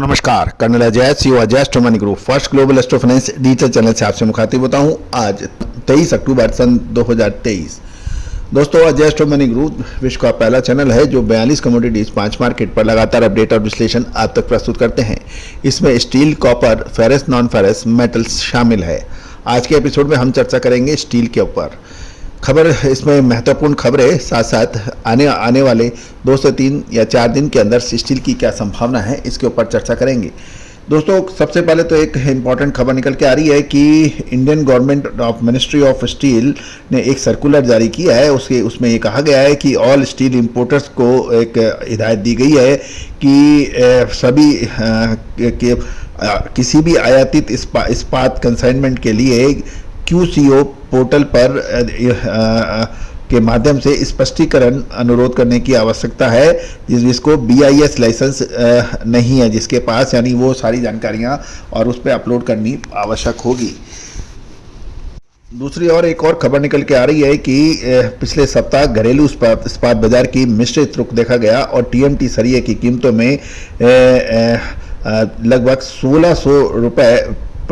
दोस्तों नमस्कार, colonel Ajay CO Ajay astro money group first global astro finance digital channel से आपसे मुखातिब होता हूं। आज 23 अक्टूबर सन 2023। दोस्तों, अजय एस्ट्रो मनी ग्रुप विश्व का पहला चैनल है जो 42 कमोडिटीज 5 मार्केट पर लगातार अपडेट और विश्लेषण आप तक प्रस्तुत करते हैं। इसमें steel, copper, ferrous, non ferrous metals शामिल है। आज के एपिसोड में हम चर्चा करेंगे स्टील के ऊपर। खबर इसमें महत्वपूर्ण खबरें, साथ साथ आने वाले 2 से 3 या 4 दिन के अंदर स्टील की क्या संभावना है, इसके ऊपर चर्चा करेंगे। दोस्तों, सबसे पहले तो एक इम्पॉर्टेंट खबर निकल के आ रही है कि Indian government of ministry of steel ने एक सर्कुलर जारी किया है। उसमें ये कहा गया है कि ऑल स्टील इंपोर्टर्स को एक हिदायत दी गई है कि सभी किसी भी आयातित इस्पात कंसाइनमेंट के लिए QCO पोर्टल पर के माध्यम से स्पष्टीकरण अनुरोध करने की आवश्यकता है, जिसको BIS लाइसेंस नहीं है जिसके पास, यानी वो सारी जानकारियां और उस पर अपलोड करनी आवश्यक होगी। दूसरी ओर एक और खबर निकल के आ रही है कि पिछले सप्ताह घरेलू इस्पात बाजार की मिश्रित रुख देखा गया और TMT सरिये की कीमतों में लगभग 1600 रुपये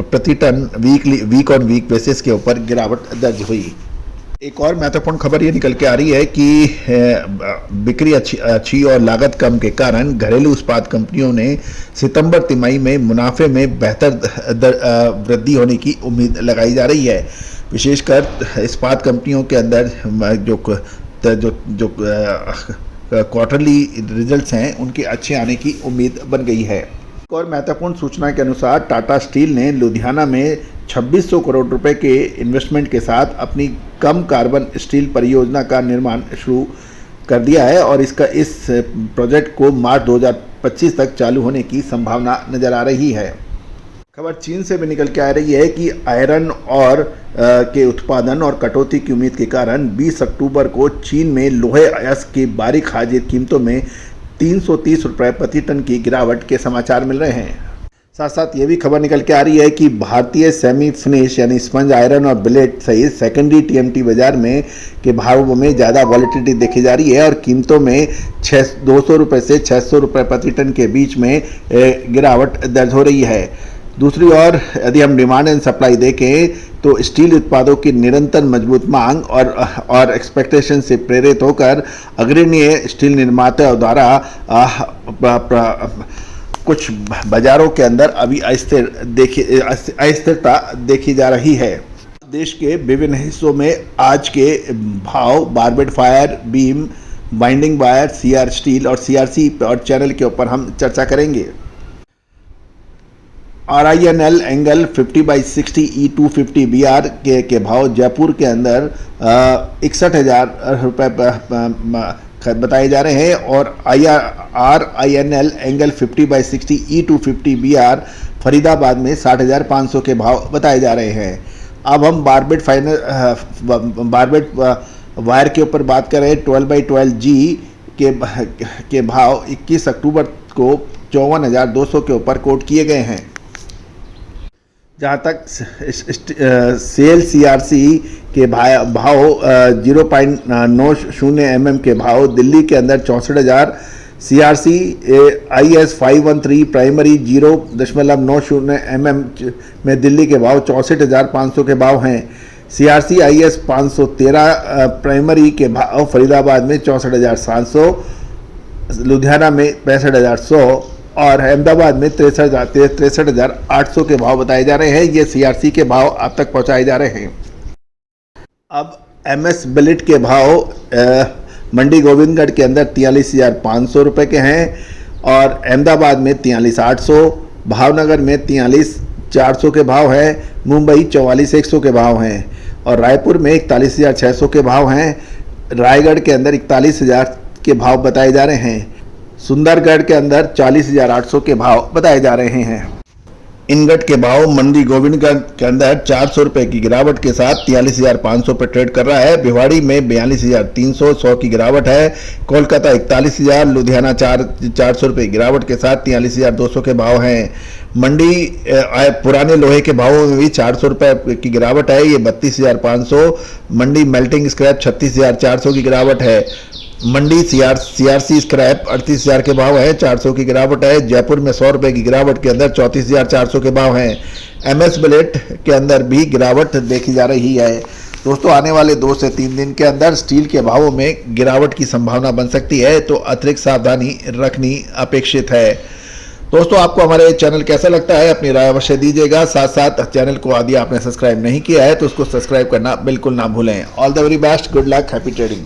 प्रति ton week on week basis के ऊपर गिरावट दर्ज हुई। एक और महत्वपूर्ण खबर ये निकल के आ रही है कि बिक्री अच्छी और लागत कम के कारण घरेलू इस्पात कंपनियों ने सितंबर तिमाही में मुनाफे में बेहतर वृद्धि होने की उम्मीद लगाई जा रही है। विशेषकर इस्पात कंपनियों के अंदर जो क्वार्टरली रिजल्ट्स हैं उनके अच्छे आने की उम्मीद बन गई है। एक और महत्वपूर्ण सूचना के अनुसार टाटा स्टील ने लुधियाना में 2600 करोड़ रुपए के इन्वेस्टमेंट के साथ अपनी कम कार्बन स्टील परियोजना का निर्माण शुरू कर दिया है और इस प्रोजेक्ट को मार्च 2025 तक चालू होने की संभावना नजर आ रही है। खबर चीन से भी निकल के आ रही है कि आयरन और के उत्पादन और कटौती की उम्मीद के कारण 20 अक्टूबर को चीन में लोहे अयस्क की बारीक हाजिर कीमतों में 330 रुपये प्रति टन की गिरावट के समाचार मिल रहे हैं। साथ साथ ये भी खबर निकल के आ रही है कि भारतीय सेमी फिनिश यानी स्पंज आयरन और बिलेट सहित सेकेंडरी TMT बाजार में के भावों में ज़्यादा वॉलेटिलिटी देखी जा रही है और कीमतों में 200 रुपये से 600 रुपये प्रति टन के बीच में गिरावट दर्ज हो रही है। दूसरी ओर यदि हम डिमांड एंड सप्लाई देखें तो स्टील उत्पादों की निरंतर मजबूत मांग और एक्सपेक्टेशन से प्रेरित होकर अग्रणीय स्टील निर्माताओं द्वारा कुछ बाजारों के अंदर अभी अस्थिरता देखी जा रही है। देश के विभिन्न हिस्सों में आज के भाव barbed fire beam, binding wire, CR steel और CRC और चैनल के ऊपर हम चर्चा करेंगे। RINL एंगल 50/60 E250 BR के भाव जयपुर के अंदर 61,000 रुपये बताए जा रहे हैं और RINL angle 50/60 E250 BR Faridabad में 60,500 के भाव बताए जा रहे हैं। अब हम बारबेड वायर के ऊपर बात करें। 12/12G के भाव 21 अक्टूबर को 54,200 के ऊपर कोट किए गए हैं। जहाँ तक सेल CRC के भाव 0.90 mm के भाव दिल्ली के अंदर 64,000, CRC IS 513 प्राइमरी 0.90 mm में दिल्ली के भाव 64,500 के भाव हैं। CRC IS 513 प्राइमरी के भाव फरीदाबाद में 64,700, लुधियाना में 65,100 और अहमदाबाद में 63,800 के भाव बताए जा रहे हैं। ये CRC के भाव आप तक पहुंचाए जा रहे हैं। अब MS बिलेट के भाव मंडी गोविंदगढ़ के अंदर 43,500 रुपये के हैं और अहमदाबाद में 43,800, भावनगर में 43,400 के भाव है, मुंबई 44,100 के भाव हैं और रायपुर में 41,600 के भाव हैं। रायगढ़ के अंदर 41,000 के भाव बताए जा रहे हैं। सुंदरगढ़ के अंदर 40,800 के भाव बताए जा रहे हैं। इनगट के भाव मंडी गोविंदगढ़ के अंदर 400 रुपये की गिरावट के साथ 43,500 पर ट्रेड कर रहा है। भिवाड़ी में 42,300 100 की गिरावट है। कोलकाता 41,000, लुधियाना 400 रुपये की गिरावट के साथ 43,200 के भाव हैं। मंडी पुराने लोहे के भावों में भी 400 रुपये की गिरावट है, ये 32,500। मंडी मेल्टिंग स्क्रैप 36,400 की गिरावट है। मंडी सीआरसी स्क्रैप 38,000 के भाव है, 400 की गिरावट है। जयपुर में 100 रुपए की गिरावट के अंदर 34,400 के भाव हैं। एमएस ब्लेट के अंदर भी गिरावट देखी जा रही है। दोस्तों आने वाले 2 से 3 दिन के अंदर स्टील के भावों में गिरावट की संभावना बन सकती है, तो अतिरिक्त सावधानी रखनी अपेक्षित है। दोस्तों आपको हमारे चैनल कैसा लगता है अपनी राय अवश्य दीजिएगा। साथ साथ चैनल को यदि आपने सब्सक्राइब नहीं किया है तो उसको सब्सक्राइब करना बिल्कुल ना भूलें। All the very best, good luck, happy trading.